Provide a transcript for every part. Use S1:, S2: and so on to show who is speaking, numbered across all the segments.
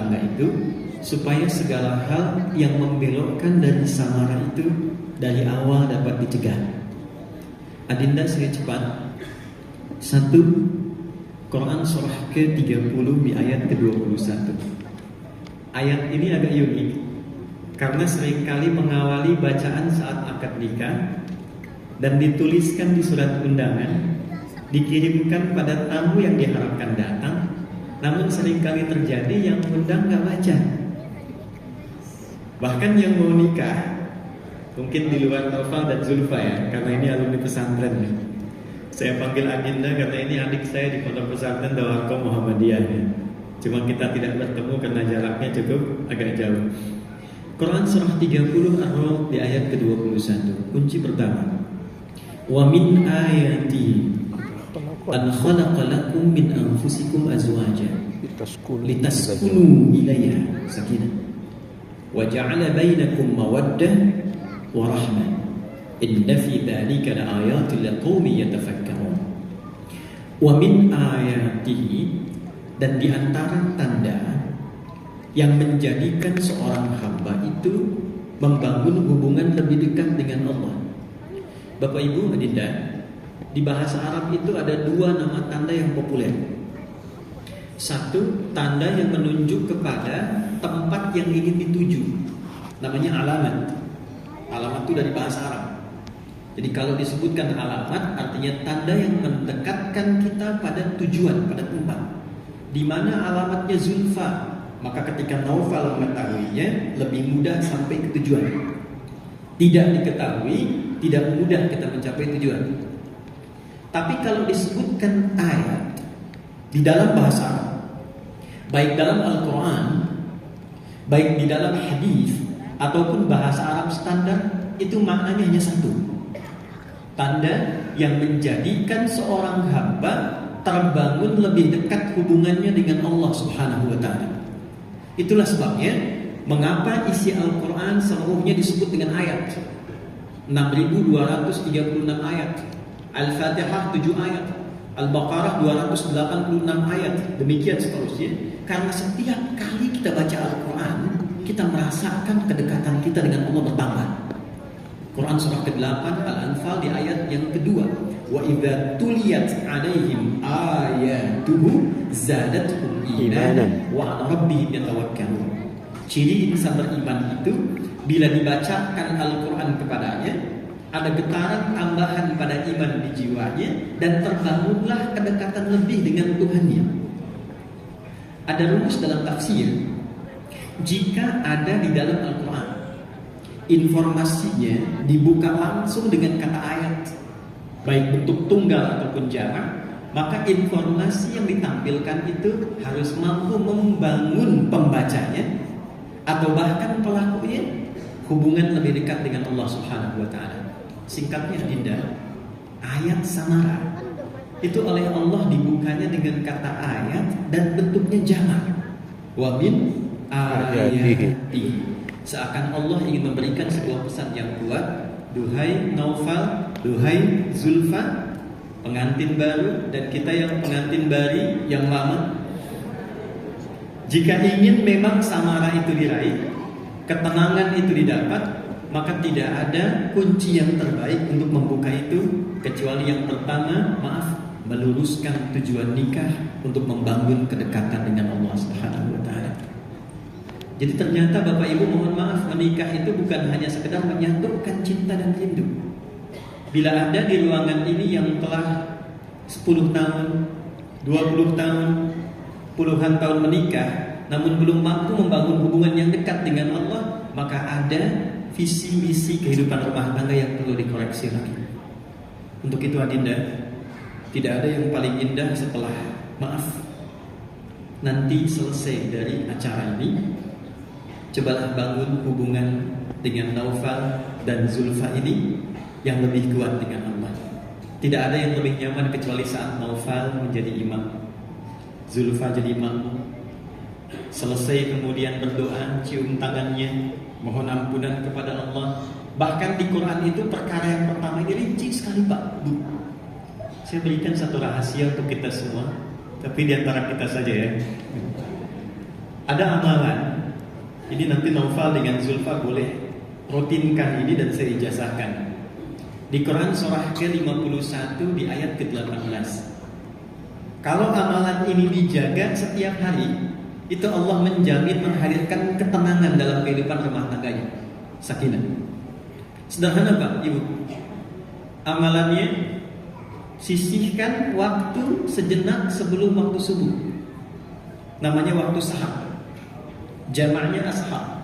S1: tangga itu, supaya segala hal yang membelokkan dari samara itu dari awal dapat dicegah. Adinda saya cepat. 1 Quran surah ke-30 di ayat ke-21. Ayat ini agak unik karena seringkali mengawali bacaan saat akad nikah dan dituliskan di surat undangan, dikirimkan pada tamu yang diharapkan datang, namun seringkali terjadi yang undang gak baca. Bahkan yang mau nikah, mungkin di luar Naufal dan Zulfa ya, karena ini alumni pesantren nih. Saya panggil Adinda karena ini adik saya di pondok pesantren Dawarko Muhammadiyah ya. Cuma kita tidak bertemu karena jaraknya cukup agak jauh. Quran surah 30 Ar-Ra'd di ayat ke-21. Kunci pertama. Wa min ayati an khalaqa lakum min anfusikum azwajan litaskunu ilayha sakinah wa ja'ala bainakum mawaddah wa rahmah inna fi dzalika laayatin liqaumin yatafakkarun. Wa min ayatihi, dan di antara tanda yang menjadikan seorang hamba itu membangun hubungan lebih dekat dengan Allah. Bapak Ibu Adinda, di bahasa Arab itu ada 2 nama tanda yang populer. 1, tanda yang menunjuk kepada tempat yang ingin dituju, namanya alamat. Alamat itu dari bahasa Arab. Jadi kalau disebutkan alamat, artinya tanda yang mendekatkan kita pada tujuan, pada tempat. Di mana alamatnya Zulfa, maka ketika Naufal mengetahuinya, lebih mudah sampai ke tujuan. Tidak diketahui, tidak mudah kita mencapai tujuan. Tapi kalau disebutkan ayat di dalam bahasa Arab, baik dalam Al-Quran, baik di dalam hadis ataupun bahasa Arab standar, itu maknanya hanya 1. Tanda yang menjadikan seorang hamba terbangun lebih dekat hubungannya dengan Allah Subhanahu wa Ta'ala. Itulah sebabnya mengapa isi Al-Quran seluruhnya disebut dengan ayat. 6.236 ayat, Al-Fatihah 7 ayat, Al-Baqarah 286 ayat, demikian seterusnya. Karena setiap kali kita baca Al-Quran, kita merasakan kedekatan kita dengan Allah bertambah. Quran surah ke-8 Al-Anfal di ayat yang kedua, wa idza tuliyat alaihim ayatuhu zadatuhum imanan wa 'ala rabbihim yatawakkalun. Ciri insan beriman itu bila dibacakan Al-Quran kepadanya, ada getaran tambahan pada iman di jiwanya dan terbangunlah kedekatan lebih dengan Tuhannya. Ada rumus dalam tafsir, jika ada di dalam Al-Quran informasinya dibuka langsung dengan kata ayat, baik bentuk tunggal ataupun jamak, maka informasi yang ditampilkan itu harus mampu membangun pembacanya atau bahkan pelakunya hubungan lebih dekat dengan Allah Subhanahu wa Ta'ala. Singkatnya Dinda, ayat samara itu oleh Allah dibukanya dengan kata ayat dan bentuknya jamak. Wa min ayatihi. Seakan Allah ingin memberikan sebuah pesan yang kuat. Duhai Naufal, duhai Zulfa, pengantin baru dan kita yang pengantin baru yang lama, jika ingin memang samara itu diraih, ketenangan itu didapat, maka tidak ada kunci yang terbaik untuk membuka itu kecuali yang pertama, meluruskan tujuan nikah untuk membangun kedekatan dengan Allah Subhanahu wa Ta'ala. Jadi ternyata Bapak Ibu mohon maaf, menikah itu bukan hanya sekedar menyatukan cinta dan rindu. Bila ada di ruangan ini yang telah 10 tahun, 20 tahun, puluhan tahun menikah, namun belum mampu membangun hubungan yang dekat dengan Allah, maka ada visi misi kehidupan rumah tangga yang perlu dikoreksi lagi. Untuk itu Adinda, tidak ada yang paling indah setelah nanti selesai dari acara ini, cobalah bangun hubungan dengan Naufal dan Zulfa ini yang lebih kuat dengan Allah. Tidak ada yang lebih nyaman kecuali saat Naufal menjadi imam, Zulfa jadi imam. Selesai kemudian berdoa, cium tangannya, mohon ampunan kepada Allah. Bahkan di Quran itu perkara yang pertama ini rinci sekali Pak Bu. Saya berikan satu rahasia untuk kita semua, tapi di antara kita saja ya. Ada amalan. Ini nanti Naufal dengan Zulfa boleh rutinkan ini dan saya ijazahkan. Di Quran surah ke-51 di ayat ke-18. Kalau amalan ini dijaga setiap hari, itu Allah menjamin menghadirkan ketenangan dalam kehidupan rumah tangganya. Sakinah. Sederhana Pak, Ibu. Amalannya sisihkan waktu sejenak sebelum waktu subuh. Namanya waktu sahar. Jamaknya ashar.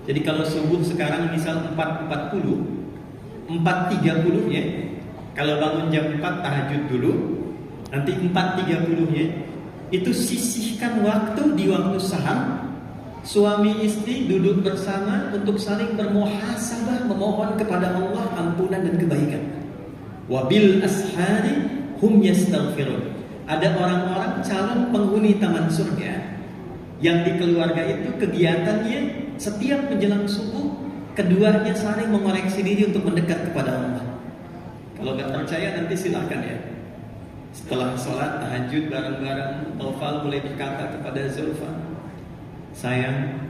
S1: Jadi kalau subuh sekarang misal 4.40, 4.30 ya. Kalau bangun jam 4 tahajud dulu, nanti 4.30 ya. Itu sisihkan waktu di waktu sahar. Suami istri duduk bersama untuk saling bermuhasabah, memohon kepada Allah ampunan dan kebaikan. Wabil ashari hum yastaghfirun. Ada orang-orang calon penghuni taman surga yang di keluarga itu kegiatannya setiap menjelang subuh keduanya saling mengoreksi diri untuk mendekat kepada Allah. Kalau nggak percaya nanti silahkan ya. Setelah sholat tahajud bareng-bareng, Naufal mulai berkata kepada Zulfa, sayang,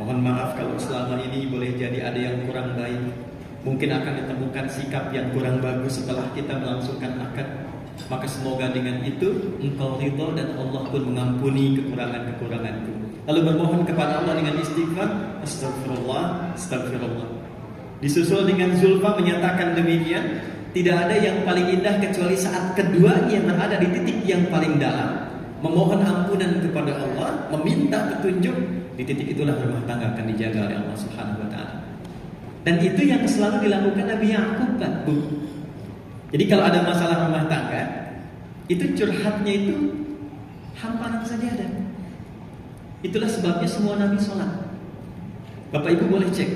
S1: mohon maaf kalau selama ini boleh jadi ada yang kurang baik. Mungkin akan ditemukan sikap yang kurang bagus setelah kita melangsungkan akad. Maka semoga dengan itu engkau ridho dan Allah pun mengampuni kekurangan-kekuranganku. Lalu bermohon kepada Allah dengan istighfar, astagfirullah, astagfirullah. Disusul dengan Zulfa menyatakan demikian, tidak ada yang paling indah kecuali saat keduanya yang berada di titik yang paling dalam, memohon ampunan kepada Allah, meminta petunjuk. Di titik itulah rumah tangga akan dijaga oleh Allah Subhanahu wa taala. Dan itu yang selalu dilakukan Nabi Yakub, Bu. Jadi kalau ada masalah rumah tangga, itu curhatnya itu hamparan saja ada. Itulah sebabnya semua Nabi sholat. Bapak Ibu boleh cek.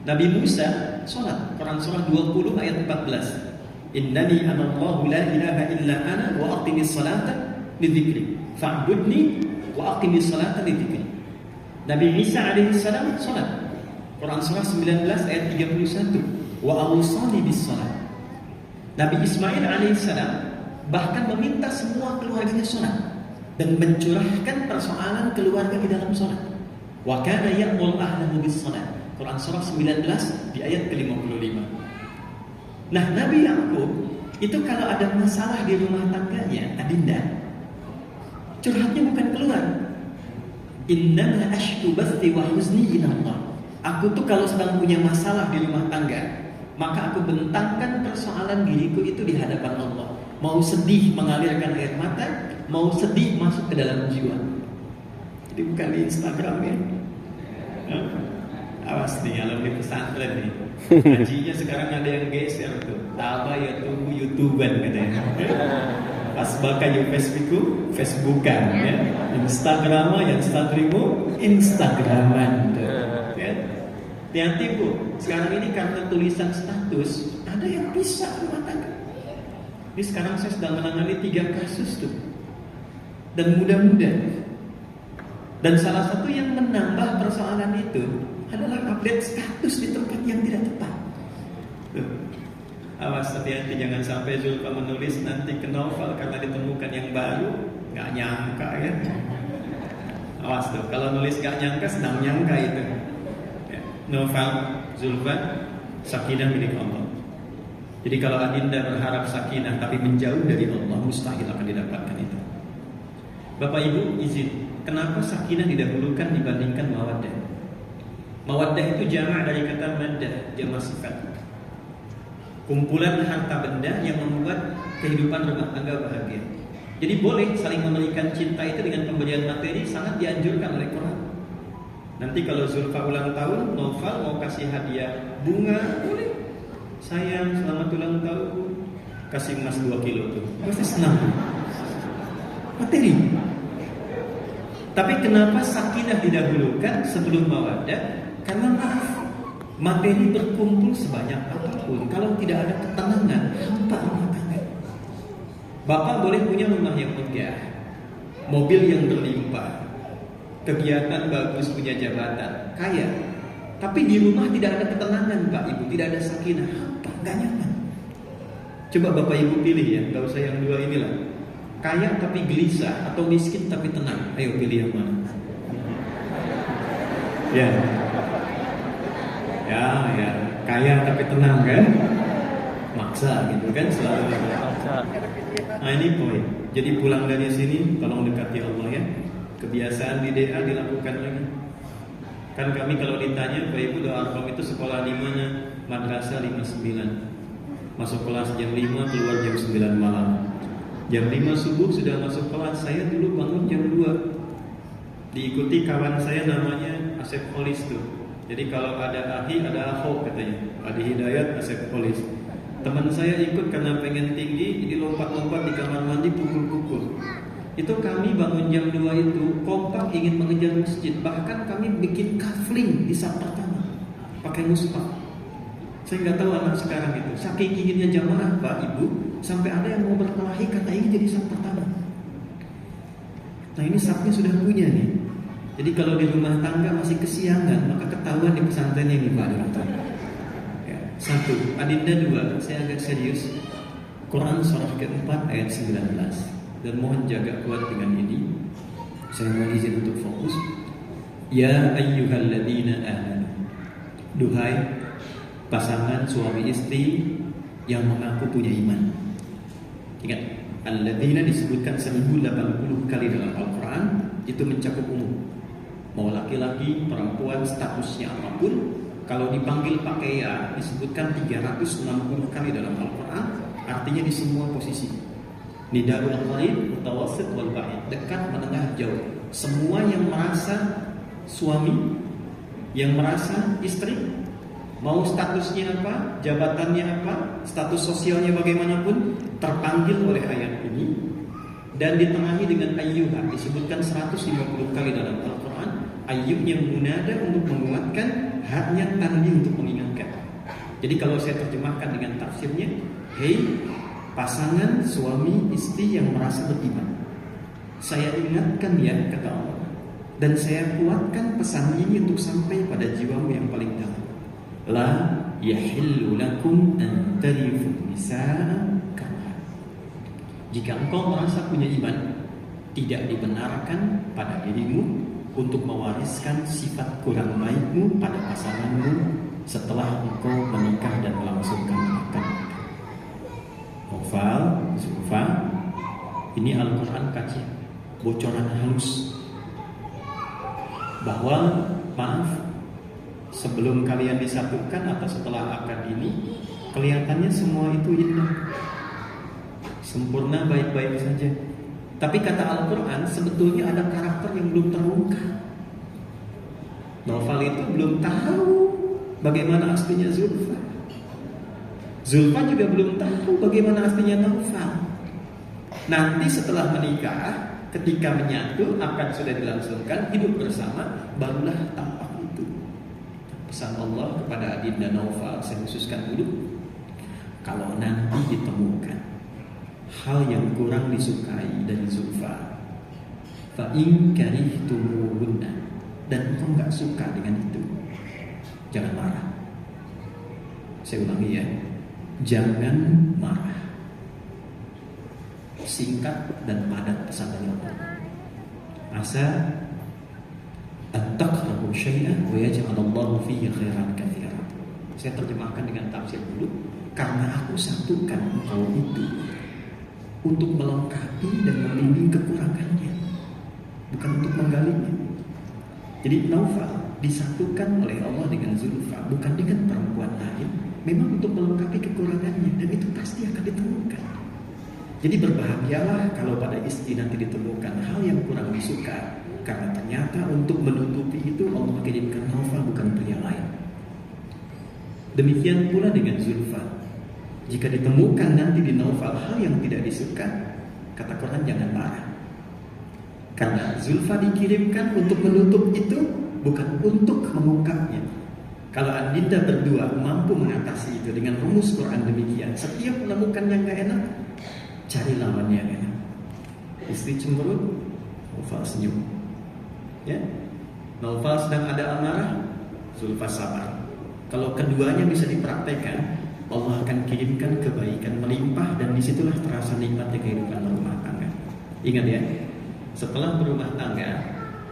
S1: Nabi Musa sholat. Quran surah 20 ayat 14. Innani anallahu la ilaha illa ana wa aqimis salata lidzikri. Fa'budni wa aqimis salata lidzikri. Nabi Isa alaihi salam sholat. Quran surah 19 ayat 31. Wa awsani bis salat. Nabi Ismail alaihissalam bahkan meminta semua keluarganya sholat dan mencurahkan persoalan keluarga di dalam sholat. Wa kana ya'muru ahlahu bis salat. Quran surah 19 di ayat ke-55. Nah, Nabi Yakub itu kalau ada masalah di rumah tangganya, Adinda, curhatnya bukan keluar. Innama ashku bathi wa huzni ila Allah. Aku tuh kalau sedang punya masalah di rumah tangga, maka aku bentangkan persoalan diriku itu di hadapan Allah. Mau sedih mengalirkan air mata, mau sedih masuk ke dalam jiwa. Jadi bukan di Instagram ya. Awas nih, alumni pesantren nih. Hajinya sekarang ada yang geser tuh. Taba ya tunggu YouTuber katanya. Pas baka you Facebookan ya. Instagrama yang Instagrimu Instagraman tuh. Hati-hati Bu, sekarang ini karena tulisan status ada yang bisa rumah tangga. Ini sekarang saya sedang menangani 3 kasus tuh, dan muda-muda. Dan salah satu yang menambah persoalan itu adalah update status di tempat yang tidak tepat. Tuh. Awas, hati-hati jangan sampai Zulfa menulis nanti ke Naufal karena ditemukan yang baru, nggak nyangka ya. Awas tuh, kalau nulis nggak nyangka sedang nyangka itu. Naufal, Zulfa, sakinah milik Allah. Jadi kalau Adinda berharap sakinah tapi menjauh dari Allah, mustahil akan didapatkan itu. Bapak Ibu izin, kenapa sakinah didahulukan dibandingkan mawaddah? Mawaddah itu jamak dari kata maddah, jamak sifat. Kumpulan harta benda yang membuat kehidupan rumah tangga bahagia. Jadi boleh saling memberikan cinta itu dengan pemberian materi, sangat dianjurkan oleh Quran. Nanti kalau Zulfa ulang tahun, Naufal mau kasih hadiah bunga, boleh. Sayang, selamat ulang tahun. Kasih emas 2 kilo tuh, pasti senang. Materi. Tapi kenapa sakinah didahulukan sebelum mawaddah? Karena maaf, materi berkumpul sebanyak apapun, kalau tidak ada ketenangan, hampa rumah tangga. Bapak boleh punya rumah yang megah, mobil yang berlimpah, kegiatan bagus, punya jabatan, kaya, tapi di rumah tidak ada ketenangan Pak Ibu, tidak ada sakinah, hampa, gak nyaman. Coba Bapak Ibu pilih ya, gak usah yang dua inilah. Kaya tapi gelisah atau miskin tapi tenang, ayo pilih yang mana? Ya, ya, ya, kaya tapi tenang kan? Maksa gitu kan selalu. Nah ini poin. Jadi pulang dari sini, tolong dekati Allah ya. Kebiasaan di DA dilakukan lagi. Kan kami kalau ditanya, Pak Ibu doa Arkom itu sekolah di mana? Madrasah 59. Masuk kelas jam 5, keluar jam 9 malam. Jam 5 subuh sudah masuk kelas. Saya dulu bangun jam 2. Diikuti kawan saya namanya Asep Polis tuh. Jadi kalau ada Ahi, ada Ahok katanya. Adi Hidayat, Asep Polis. Teman saya ikut karena pengen tinggi, jadi lompat-lompat di kamar mandi, pukul-pukul. Itu kami bangun jam 2 itu kompak ingin mengejar masjid. Bahkan kami bikin kafling di saat pertama pakai mushaf. Saya nggak tahu anak sekarang itu saking inginnya jamaah Pak Ibu, sampai ada yang mau berkelahi karena ingin jadi saf pertama. Nah ini safnya sudah punya nih. Jadi kalau di rumah tangga masih kesiangan, maka ketahuan di pesantren ini Pak Direktur. Ya, 1, adinda 2, saya agak serius. Quran surah keempat ayat 19. Dan mohon jaga kuat dengan ini. Saya mohon izin untuk fokus. Ya ayyuhalladzina amanu. Duhai pasangan suami istri yang mengaku punya iman. Ingat, alladzina disebutkan 1080 kali dalam Al-Quran. Itu mencakup umum. Mau laki-laki, perempuan, statusnya apapun. Kalau dipanggil pakai ya, disebutkan 360 kali dalam Al-Quran. Artinya di semua posisi. Nidaul qarib, mutawassit wal ba'id, dekat, menengah, jauh. Semua yang merasa suami, yang merasa istri, mau statusnya apa, jabatannya apa, status sosialnya bagaimanapun, terpanggil oleh ayat ini. Dan ditengahi dengan ayyuha, disebutkan 150 kali dalam Al-Quran. Ayyub yang munada untuk menguatkan, haknya tanbih untuk mengingatkan. Jadi kalau saya terjemahkan dengan tafsirnya, hei pasangan suami istri yang merasa beriman, saya ingatkan ya kata Allah, dan saya kuatkan pesan ini untuk sampai pada jiwamu yang paling dalam. La yahillu lakum an tarifu nisaa karha. Jika engkau merasa punya iman, tidak dibenarkan pada dirimu untuk mewariskan sifat kurang baikmu pada pasanganmu setelah engkau menikah dan melangsungkan akad. Nofal, Zulfa, ini Al-Quran kaji bocoran halus bahwa maaf, sebelum kalian disatukan atau setelah akad ini, kelihatannya semua itu indah, sempurna, baik-baik saja. Tapi kata Al-Quran, sebetulnya ada karakter yang belum terungkap. Nofal itu belum tahu bagaimana aslinya Zulfa. Zulfa juga belum tahu bagaimana aslinya Naufal. Nanti setelah menikah, ketika menyatu, akan sudah dilangsungkan, hidup bersama, barulah tampak itu. Pesan Allah kepada adinda Naufal, saya khususkan dulu. Kalau nanti ditemukan hal yang kurang disukai dari Zulfa, fa in karihtumuhunna, dan engkau nggak suka dengan itu, jangan marah. Saya ulangi ya, jangan marah. Singkat dan padat pesan dari Allah. Asa an takrahu syai'an wa yaj'alallahu fihi khairan katsiran. Saya terjemahkan dengan tafsir dulu. Karena aku satukan engkau itu untuk melengkapi dan membimbing kekurangannya, bukan untuk menggalinya. Jadi Naufal disatukan oleh Allah dengan Zulfa, bukan dengan perempuan lain, memang untuk melengkapi kekurangannya, dan itu pasti akan ditemukan. Jadi berbahagialah kalau pada istri nanti ditemukan hal yang kurang disuka, karena ternyata untuk menutupi itu Allah kirimkan Naufal, bukan pria lain. Demikian pula dengan Zulfa. Jika ditemukan nanti di Naufal hal yang tidak disuka, kata Quran jangan marah. Karena Zulfa dikirimkan untuk menutup itu, bukan untuk mengungkapnya. Kalau adinda berdua mampu mengatasi itu dengan rumus Quran demikian, setiap menemukan yang gak enak, cari lawan yang enak. Istri cemberut, Naufal senyum. Ya, Naufal sedang ada amarah, Zulfa sabar. Kalau keduanya bisa dipraktekkan, Allah akan kirimkan kebaikan melimpah, dan disitulah terasa nikmatnya kehidupan rumah tangga. Ingat ya, setelah berumah tangga,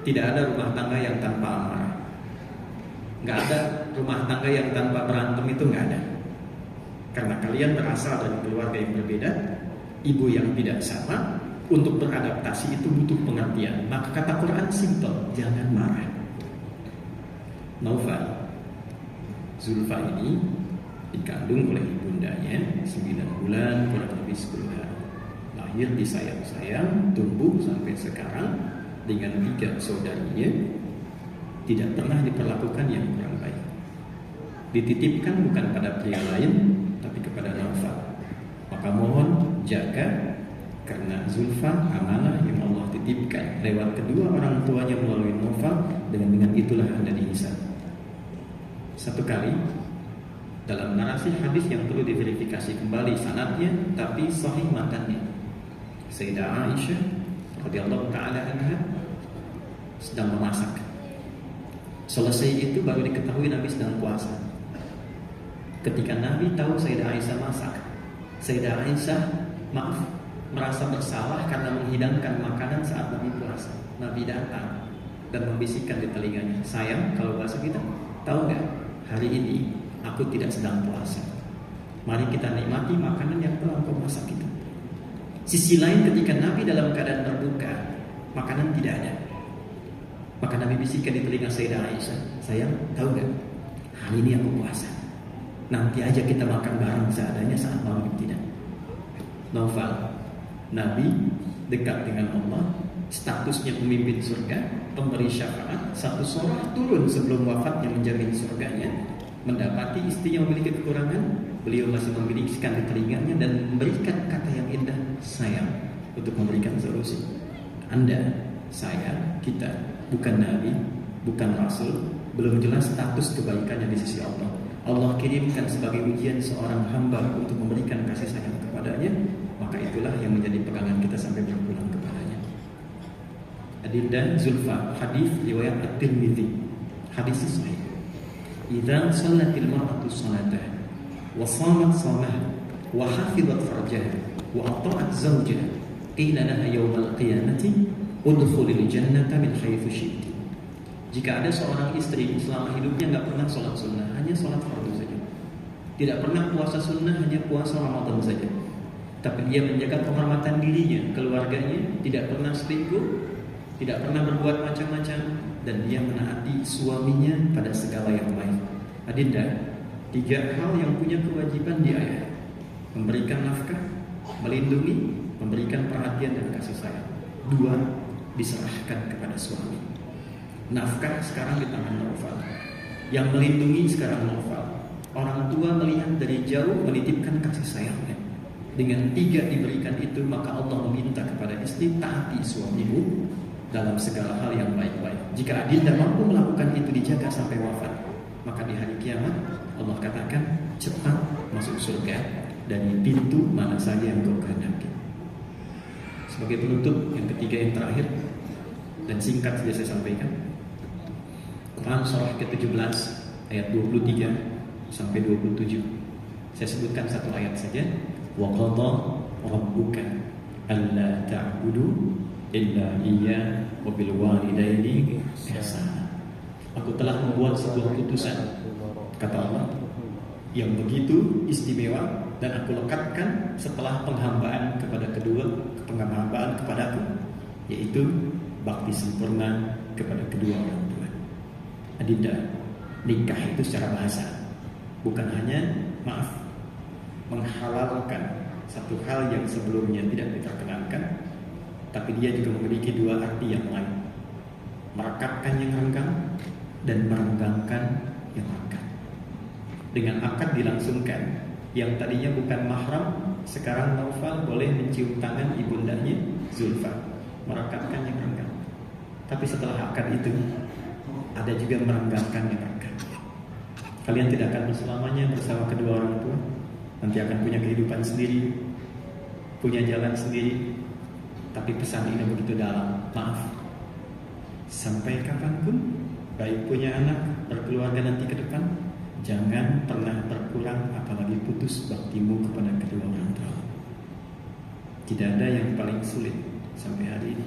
S1: tidak ada rumah tangga yang tanpa amarah. Nggak ada rumah tangga yang tanpa berantem, itu nggak ada. Karena kalian berasal dari keluarga yang berbeda, ibu yang tidak sama. Untuk beradaptasi itu butuh pengertian. Maka kata Quran simple, jangan marah. Naufal, Zulfa ini dikandung oleh ibundanya 9 bulan, kurang lebih 10 hari. Lahir disayang-sayang, tumbuh sampai sekarang dengan 3 saudarinya, tidak pernah diperlakukan yang kurang baik. Dititipkan bukan pada pria lain, tapi kepada Naufal. Maka mohon jaga, karena Zulfa amanah yang Allah titipkan lewat kedua orang tuanya melalui Naufal. Dengan itulah Anda dihisab. Satu kali dalam narasi hadis yang perlu diverifikasi kembali sanadnya, tapi sahih matannya, Sayyidah Aisyah radhiyallahu taala anha sedang memasak. Selesai itu baru diketahui Nabi sedang puasa. Ketika Nabi tahu Sayyidah Aisyah masak, Sayyidah Aisyah merasa bersalah karena menghidangkan makanan saat Nabi puasa. Nabi datang dan membisikkan di telinganya, sayang, kalau bahasa kita, tahu nggak, hari ini aku tidak sedang puasa. Mari kita nikmati makanan yang telah engkau masak itu. Sisi lain, ketika Nabi dalam keadaan berbuka, makanan tidak ada. Maka Nabi bisikkan di telinga Sayyidah Aisyah, sayang, tahu nggak, hari ini aku puasa. Nanti aja kita makan bareng seadanya saat malam, tidak. Naufal, Nabi dekat dengan Allah, statusnya pemimpin surga, pemberi syafaat, satu surah turun sebelum wafatnya menjamin surganya. Mendapati istrinya memiliki kekurangan, beliau masih membisikkan di telinganya dan memberikan kata yang indah, sayang, untuk memberikan solusi. Anda, saya, kita bukan Nabi, bukan Rasul, belum jelas status kebaikannya di sisi Allah. Allah kirimkan sebagai ujian seorang hamba untuk memberikan kasih sayang kepadanya, maka itulah yang menjadi pegangan kita sampai berpulang kepadanya. Adinda Zulfa, hadis riwayat At-Tirmidzi, hadis sahih. Idza shallatil mar'atu shalatah wa shamat shamaha wa hafizat farjaha wa ata'at zawjaha qila laha yawmal qiyamati udkhulil jannata min haitsu syi'ti. Jika ada seorang istri selama hidupnya nggak pernah sholat sunnah, hanya sholat fardu saja, tidak pernah puasa sunnah, hanya puasa Ramadan saja, tapi dia menjaga kehormatan dirinya, keluarganya, tidak pernah selingkuh, tidak pernah berbuat macam-macam, dan dia menaati suaminya pada segala yang baik. Adinda, 3 hal yang punya kewajiban di ayat: memberikan nafkah, melindungi, memberikan perhatian dan kasih sayang. 2 diserahkan kepada suami. Nafkah sekarang di tangan Naufal, yang melindungi sekarang Naufal. Orang tua melihat dari jauh, menitipkan kasih sayangnya. Dengan 3 diberikan itu, maka Allah meminta kepada istri, taati suamimu dalam segala hal yang baik-baik. Jika adinda mampu melakukan itu, dijaga sampai wafat, maka di hari kiamat Allah katakan, cepat masuk surga dari pintu mana saja yang kau kehendaki. Sebagai penutup, yang ketiga, yang terakhir, dan singkat saja saya sampaikan, Quran surah ke-17 ayat 23 sampai 27. Saya sebutkan satu ayat saja. Wa qadha rabbuka alla ta'budu illa iyyah wa bil walidaini ihsana. Aku telah membuat sebuah putusan, kata Allah, yang begitu istimewa, dan aku lekatkan setelah penghambaan kepadaku, yaitu bakti sempurna kepada kedua orang tua. Adinda, nikah itu secara bahasa bukan hanya menghalalkan satu hal yang sebelumnya tidak diperkenankan, tapi dia juga memiliki 2 arti yang lain: merekatkan yang renggang dan merenggangkan yang renggang. Dengan akad dilangsungkan, yang tadinya bukan mahram, sekarang Naufal boleh mencium tangan ibundanya Zulfa, merekatkan yang renggang. Tapi setelah akad itu, ada juga merenggangkan yang renggang. Kalian tidak akan berselamanya bersama kedua orang tua, nanti akan punya kehidupan sendiri, punya jalan sendiri. Tapi pesan ini begitu dalam. Maaf, sampai kapanpun, baik punya anak, berkeluarga nanti ke depan, jangan pernah berkurang, apalagi putus baktimu kepada kedua orang tua. Tidak ada yang paling sulit sampai hari ini,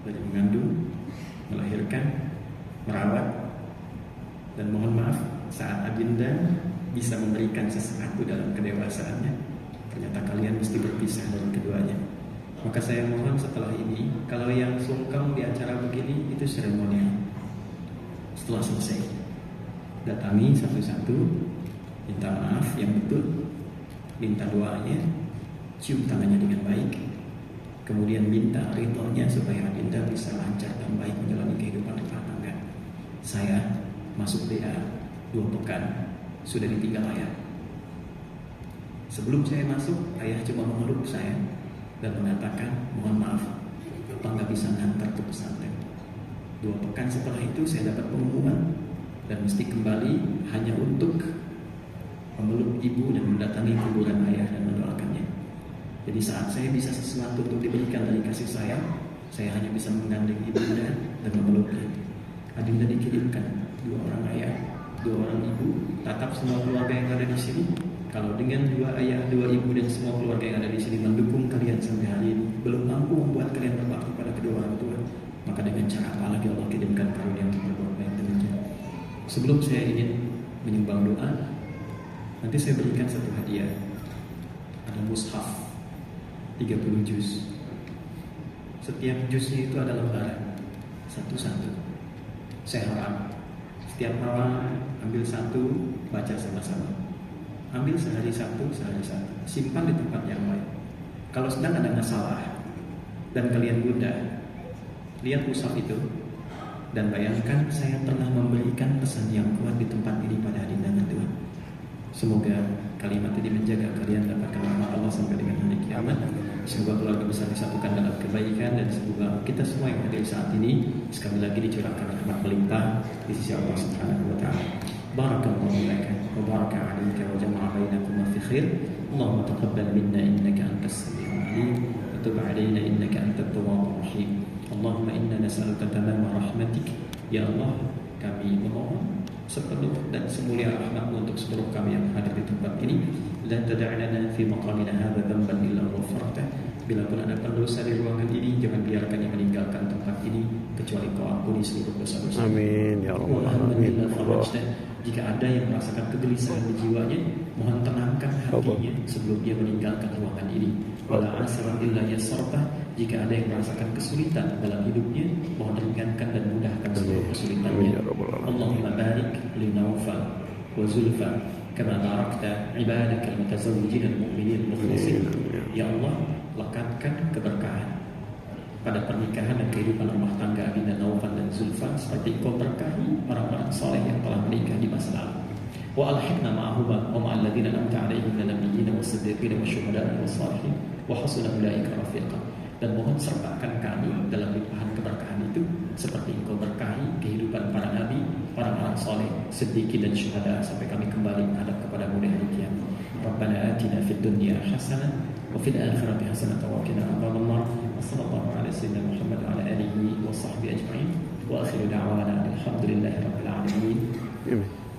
S1: dari mengandung, melahirkan, merawat, Dan mohon maaf, saat Adinda bisa memberikan sesuatu dalam kedewasaannya, ternyata kalian mesti berpisah dari keduanya. Maka saya mohon setelah ini, kalau yang sungkem di acara begini, itu seremonial. Setelah selesai, datangi satu-satu, minta maaf yang betul, minta doanya, cium tangannya dengan baik, kemudian minta ridhonya supaya Adinda bisa lancar dan baik menjalani kehidupan rumah tangga. Saya masuk DA 2 pekan, sudah ditinggal ayah. Sebelum saya masuk, ayah cuma memeluk saya dan mengatakan, mohon maaf, apa nggak bisa ngantar ke pesantren. 2 pekan setelah itu saya dapat pengumuman dan mesti kembali hanya untuk memeluk ibu dan mendatangi kuburan ayah dan mendoakannya. Jadi saat saya bisa sesuatu untuk diberikan dari kasih sayang, saya hanya bisa menggandeng ibunda dan memeluknya. Adinda dikirimkan 2 orang ayah, 2 orang ibu, tatap semua keluarga yang ada di sini. Kalau dengan 2 ayah, 2 ibu dan semua keluarga yang ada di sini mendukung kalian sampai hari ini, belum mampu membuat kalian berbakti pada kedua orang tua, maka dengan cara apa lagi Allah kirimkan karunia untuk berbuat baik demikian. Sebelum saya ingin menyumbang doa, nanti saya berikan satu hadiah. Ada mushaf 30 juz. Setiap juznya itu ada lembaran satu-satu. Saya harap setiap malam ambil satu, baca sama-sama. Ambil sehari satu, simpan di tempat yang lain. Kalau sedang ada masalah dan kalian gundah, lihat mushaf itu dan bayangkan saya pernah memberikan pesan yang kuat di tempat ini pada Adinda Tuhan. Semoga kalimat ini menjaga kalian dapatkan rahmat Allah sampai dengan hari kiamat. Semoga keluarga besar disatukan dalam kebaikan, dan semoga kita semua yang hadir saat ini sekali lagi dicurahkan rahmat melimpah di sisi Allah Subhanahu wa taala. Barakallahu laka wa baraka 'alaika wa jama'a bainakum fi khair. Allahumma taqabbal minna innaka antas samiul 'alim wa tub 'alaina innaka antat tawwabur rahim. Allahumma inna nas'aluka tamama rahmatik. Ya Allah, kami memohon sepenuh dan semulia rahmat-Mu untuk seluruh kami yang hadir di tempat ini. La tada'lana fi maqamina hadza dhanban illa ghafarta. Bila pun ada pendosa di ruangan ini, jangan biarkan yang meninggalkan tempat ini kecuali Kau ampuni seluruh dosa-dosa.
S2: Amin ya rabbal alamin.
S1: Jika ada yang merasakan kegelisahan di jiwanya, mohon tenangkan hatinya sebelum dia meninggalkan ruangan ini. Wala asran illa yasarta. Jika ada yang merasakan kesulitan dalam hidupnya, mohon ringankan dan mudahkan seluruh kesulitannya. Allahumma barik li Naufal wa Zulfa kama barakta ibadaka al-mutazawwijin al-mu'minin al-mukhlisin. Ya Allah, lekatkan keberkahan pada pernikahan dan kehidupan rumah tangga Adinda Naufal dan Zulfa seperti Engkau berkahi orang-orang soleh yang telah menikah di masa lalu. Wa alhiqna ma'ahuma wa ma'al ladzina an'amta 'alaihim minal nabiyyin was-siddiqin wasyuhada'i was-shalihin wa hasuna ulaika rafiqa. Dan mohon sertakan kami dalam limpahan keberkahan itu seperti Engkau berkahi kehidupan para nabi, para orang soleh, siddiqin dan syuhada sampai kami kembali menghadap kepada-Mu di hari kiamat. Rabbana atina fid dunya hasanah wa fil akhirati hasanah wa qina adzabannar. Wassallallahu ala sayyidina Muhammad wa ala alihi wa sahbihi ajma'in. Wa akhiru da'wana alhamdulillahi rabbil alamin.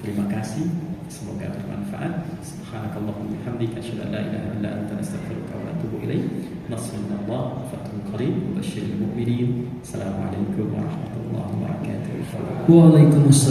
S1: Terima kasih. Semoga bermanfaat. Subhanakallahumma wa bihamdika asyhadu an la ilaha illa anta astaghfiruka wa atubu ilaik. Nasrullah fathun qarib wa basyiril mu'minin. Assalamualaikum warahmatullahi wabarakatuh.
S3: Waalaikumsalam.